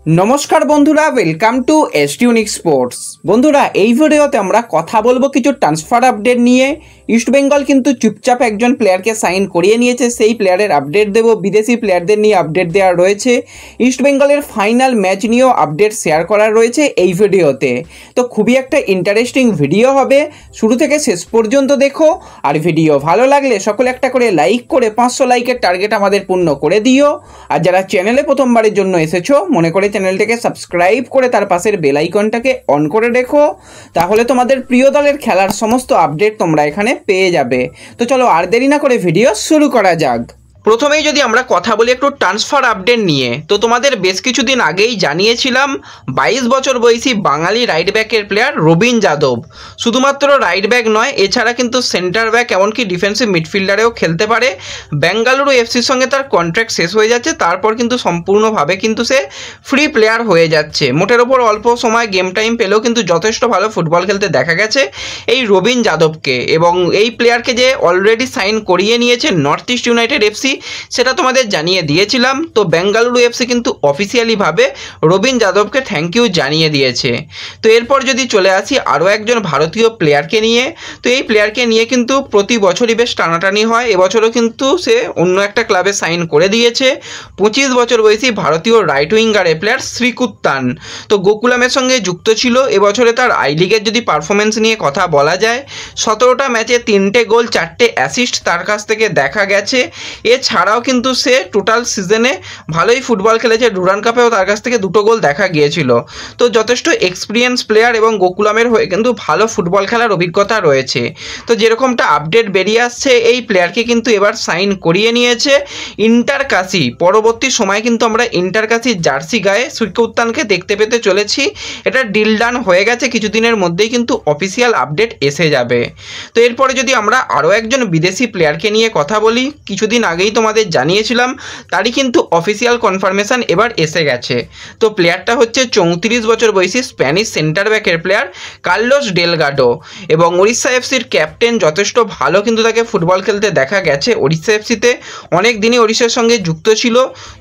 নমস্কার বন্ধুরা, welcome to এসটিউনিক sports. বন্ধুরা, এই ভিডিওতে আমরা কথা বলবো কিছু ট্রান্সফার আপডেট নিয়ে। ইস্টবেঙ্গল কিন্তু চুপচাপ একজন প্লেয়ারকে সাইন করিয়ে নিয়েছে, সেই প্লেয়ারের আপডেট দেবো। বিদেশি প্লেয়ারদের নিয়ে আপডেট দেওয়া রয়েছে। ইস্টবেঙ্গলের ফাইনাল ম্যাচ নিয়েও আপডেট শেয়ার করা রয়েছে এই ভিডিওতে। তো খুবই একটা ইন্টারেস্টিং ভিডিও হবে, শুরু থেকে শেষ পর্যন্ত দেখো। আর ভিডিও ভালো লাগলে সকলে একটা করে লাইক করে 500 লাইকের টার্গেট আমাদের পূর্ণ করে দিও। আর যারা চ্যানেলে প্রথমবারের জন্য এসেছো, মনে করে চ্যানেলটাকে সাবস্ক্রাইব করে তার পাশের বেল আইকনটাকে অন করে রেখো, তাহলে তোমাদের প্রিয় দলের খেলার সমস্ত আপডেট তোমরা এখানে পেয়ে যাবে। তো চলো আর দেরি না করে ভিডিও শুরু করা যাক। প্রথমেই যদি আমরা কথা বলি একটু ট্রান্সফার আপডেট নিয়ে, তো তোমাদের বেশ কিছুদিন আগেই জানিয়েছিলাম 22 বছর বয়সী বাঙালি রাইট ব্যাকের প্লেয়ার রবিন যাদব শুধুমাত্র রাইট ব্যাক নয়, এছাড়া কিন্তু সেন্টার ব্যাক এমনকি ডিফেন্সিভ মিডফিল্ডারেও খেলতে পারে। বেঙ্গালুরু এফসির সঙ্গে তার কন্ট্রাক্ট শেষ হয়ে যাচ্ছে, তারপর কিন্তু সম্পূর্ণভাবে কিন্তু সে ফ্রি প্লেয়ার হয়ে যাচ্ছে। মোটের ওপর অল্প সময় গেম টাইম পেলেও কিন্তু যথেষ্ট ভালো ফুটবল খেলতে দেখা গেছে এই রবিন যাদবকে। এবং এই প্লেয়ারকে যে অলরেডি সাইন করিয়ে নিয়েছে নর্থ ইস্ট ইউনাইটেড এফসি, সেটা তোমাদের জানিয়ে দিয়েছিলাম। তো বেঙ্গালুরু এফসি কিন্তু অফিসিয়ালিভাবে রবিন যাদবকে থ্যাংক ইউ জানিয়ে দিয়েছে। তো এরপর যদি চলে আসি আরও একজন ভারতীয় প্লেয়ারকে নিয়ে, তো এই প্লেয়ারকে নিয়ে কিন্তু প্রতি বছরই বেশ টানাটানি হয়। এবছরও কিন্তু সে অন্য একটা ক্লাবে সাইন করে দিয়েছে। 25 বছর বয়সী ভারতীয় রাইট উইঙ্গারের প্লেয়ার শ্রীকুত্তান। তো গোকুলামের সঙ্গে যুক্ত ছিল। এবছরে তার আই লিগের যদি পারফরমেন্স নিয়ে কথা বলা যায়, 17টা ম্যাচে 3টে গোল 4টে অ্যাসিস্ট তার কাছ থেকে দেখা গেছে। এছাড়াও কিন্তু সে টোটাল সিজনে ভালোই ফুটবল খেলেছে। ডুরান্ড কাপেও তার কাছ থেকে 2টো গোল দেখা গিয়েছিল। তো যথেষ্ট এক্সপিরিয়েন্স প্লেয়ার এবং গোকুলামের হয়ে কিন্তু ভালো ফুটবল খেলার অভিজ্ঞতা রয়েছে। তো যেরকমটা আপডেট বেরিয়ে আসছে, এই প্লেয়ারকে কিন্তু এবার সাইন করিয়ে নিয়েছে ইন্টার কাশি। পরবর্তী সময়ে কিন্তু আমরা ইন্টার কাশির জার্সি গায়ে শ্রীকুত্তানকে দেখতে পেতে চলেছি। এটা ডিল ডান হয়ে গেছে, কিছুদিনের মধ্যেই কিন্তু অফিসিয়াল আপডেট এসে যাবে। তো এরপরে যদি আমরা আরও একজন বিদেশি প্লেয়ারকে নিয়ে কথা বলি, কিছুদিন আগেই তোমাদের জানিয়েছিলাম, তারই কিন্তু অফিসিয়াল কনফার্মেশন এবার এসে গেছে। তো প্লেয়ারটা হচ্ছে 34 বছর বয়সী স্প্যানিশ সেন্টার ব্যাকের প্লেয়ার কার্লোস ডেলগাডো। এবং উড়িষ্যা এফসির ক্যাপ্টেন, যথেষ্ট ভালো কিন্তু তাকে ফুটবল খেলতে দেখা গেছে। উড়িষ্যা এফসিতে অনেক দিনই উড়িষ্যার সঙ্গে যুক্ত ছিল।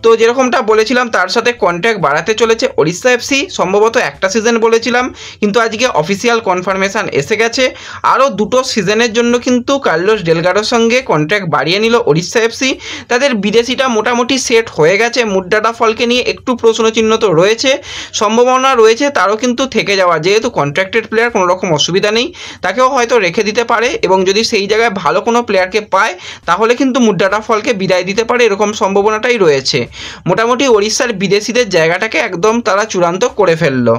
তো যেরকমটা বলেছিলাম, তার সাথে কন্ট্রাক্ট বাড়াতে চলেছে উড়িষ্যা এফসি। সম্ভবত একটা সিজন বলেছিলাম, কিন্তু আজকে অফিসিয়াল কনফার্মেশন এসে গেছে। আরও 2টো সিজনের জন্য কিন্তু কার্লোস ডেলগাডোর সঙ্গে কন্ট্রাক্ট বাড়িয়ে নিল উড়িষ্যা এফসি। তাদের বিদেশিটা মোটামুটি সেট হয়ে গেছে। মুদ্রাটা ফলকে নিয়ে একটু প্রশ্নচিহ্ন তো রয়েছে, সম্ভাবনা রয়েছে তারও কিন্তু থেকে যাওয়া। যেহেতু কন্ট্রাক্টেড প্লেয়ার, কোনো রকম অসুবিধা নেই, তাকেও হয়তো রেখে দিতে পারে। এবং যদি সেই জায়গায় ভালো কোনো প্লেয়ারকে পায়, তাহলে কিন্তু মুদ্রাটা ফলকে বিদায় দিতে পারে, এরকম সম্ভাবনাটাই রয়েছে। মোটামুটি ওড়িশার বিদেশিদের জায়গাটাকে একদম তারা চূড়ান্ত করে ফেললো।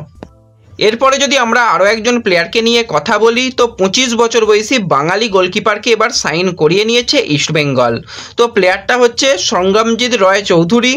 এরপরে যদি আমরা আরও একজন প্লেয়ারকে নিয়ে কথা বলি, তো 25 বছর বয়সী বাঙালি গোলকিপারকে এবার সাইন করিয়ে নিয়েছে ইস্টবেঙ্গল। তো প্লেয়ারটা হচ্ছে সংগ্রামজিৎ রয় চৌধুরী।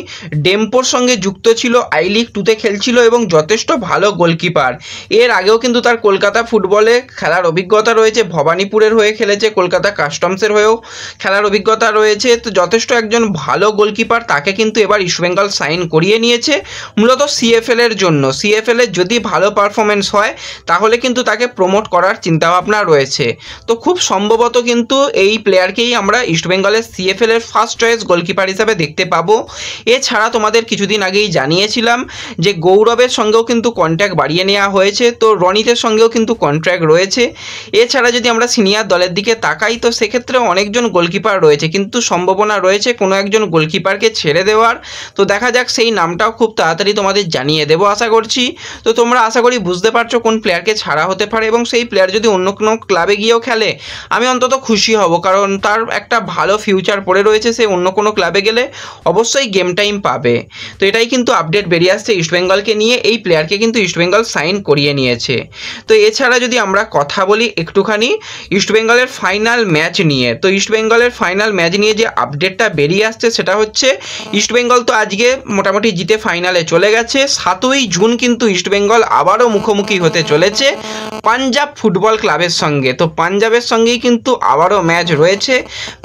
ডেম্পোর সঙ্গে যুক্ত ছিল, আই লিগ 2তে খেলছিল এবং যথেষ্ট ভালো গোলকিপার। এর আগেও কিন্তু তার কলকাতা ফুটবলে খেলার অভিজ্ঞতা রয়েছে। ভবানীপুরের হয়ে খেলেছে, কলকাতা কাস্টমসের হয়েও খেলার অভিজ্ঞতা রয়েছে। তো যথেষ্ট একজন ভালো গোলকিপার, তাকে কিন্তু এবার ইস্টবেঙ্গল সাইন করিয়ে নিয়েছে মূলত সিএফএল এর জন্য। সিএফএল এর যদি ভালো পারফরমেন্স হয়, তাহলে কিন্তু তাকে প্রমোট করার চিন্তাভাবনা রয়েছে। তো খুব সম্ভবত কিন্তু এই প্লেয়ারকেই আমরা ইস্টবেঙ্গলের সিএফএল এর ফার্স্ট চয়েস গোলকিপার হিসাবে দেখতে পাবো। এছাড়া তোমাদের কিছুদিন আগেই জানিয়েছিলাম যে গৌরবের সঙ্গেও কিন্তু কন্ট্রাক্ট বাড়িয়ে নেওয়া হয়েছে। তো রনিতের সঙ্গেও কিন্তু কন্ট্রাক্ট রয়েছে। এছাড়া যদি আমরা সিনিয়র দলের দিকে তাকাই, তো সেক্ষেত্রে অনেকজন গোলকিপার রয়েছে, কিন্তু সম্ভাবনা রয়েছে কোনো একজন গোলকিপারকে ছেড়ে দেওয়ার। তো দেখা যাক, সেই নামটাও খুব তাড়াতাড়ি তোমাদের জানিয়ে দেবো আশা করছি। তো তোমরা আশা করি বুঝতে পারছো কোন প্লেয়ারকে ছাড়া হতে পারে, এবং সেই প্লেয়ার যদি অন্য কোনো ক্লাবে গিয়েও খেলে, আমি অন্তত খুশি হব, কারণ তার একটা ভালো ফিউচার পড়ে রয়েছে। সে অন্য কোনো ক্লাবে গেলে অবশ্যই গেম টাইম পাবে। তো এটাই কিন্তু আপডেট বেরিয়ে আসছে ইস্টবেঙ্গলকে নিয়ে। এই প্লেয়ারকে কিন্তু ইস্টবেঙ্গল সাইন করিয়ে নিয়েছে। তো এছাড়া যদি আমরা কথা বলি একটুখানি ইস্টবেঙ্গলের ফাইনাল ম্যাচ নিয়ে, তো ইস্টবেঙ্গলের ফাইনাল ম্যাচ নিয়ে যে আপডেটটা বেরিয়ে আসছে সেটা হচ্ছে, ইস্টবেঙ্গল তো আজকে মোটামুটি জিতে ফাইনালে চলে গেছে। 7ই জুন কিন্তু ইস্টবেঙ্গল আবারও মুখোমুখি হতে চলেছে পাঞ্জাব ফুটবল ক্লাবের সঙ্গে। তো পাঞ্জাবের সঙ্গেই কিন্তু আবারও ম্যাচ রয়েছে।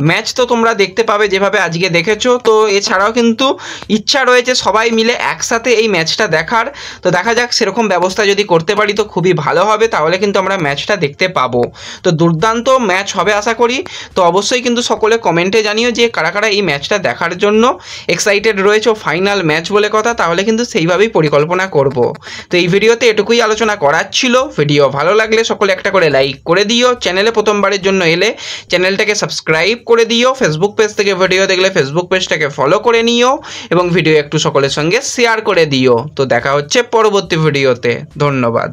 ম্যাচ তো তোমরা দেখতে পাবে যেভাবে আজকে দেখেছো। তো এছাড়াও কিন্তু ইচ্ছা রয়েছে সবাই মিলে একসাথে এই ম্যাচটা দেখার। তো দেখা যাক সেরকম ব্যবস্থা যদি করতে পারি তো খুবই ভালো হবে, তাহলে কিন্তু আমরা ম্যাচটা দেখতে পাবো। তো দুর্দান্ত ম্যাচ হবে আশা করি। তো অবশ্যই কিন্তু সকলে কমেন্টে জানিও যে কারা কারা এই ম্যাচটা দেখার জন্য এক্সাইটেড রয়েছে, ফাইনাল ম্যাচ বলে কথা, তাহলে কিন্তু সেইভাবেই পরিকল্পনা করব। তো এই ভিডিওতে এটুকুই আলোচনা করার ছিল। ভিডিও ভালো লাগলে সকলে একটা করে লাইক করে দিও। চ্যানেলে প্রথমবারের জন্য এলে চ্যানেলটাকে সাবস্ক্রাইব করে দিও। ফেসবুক পেজ থেকে ভিডিও দেখলে ফেসবুক পেজটাকে ফলো করে নিও এবং ভিডিও একটু সকলের সঙ্গে শেয়ার করে দিও। তো দেখা হচ্ছে পরবর্তী ভিডিওতে। ধন্যবাদ।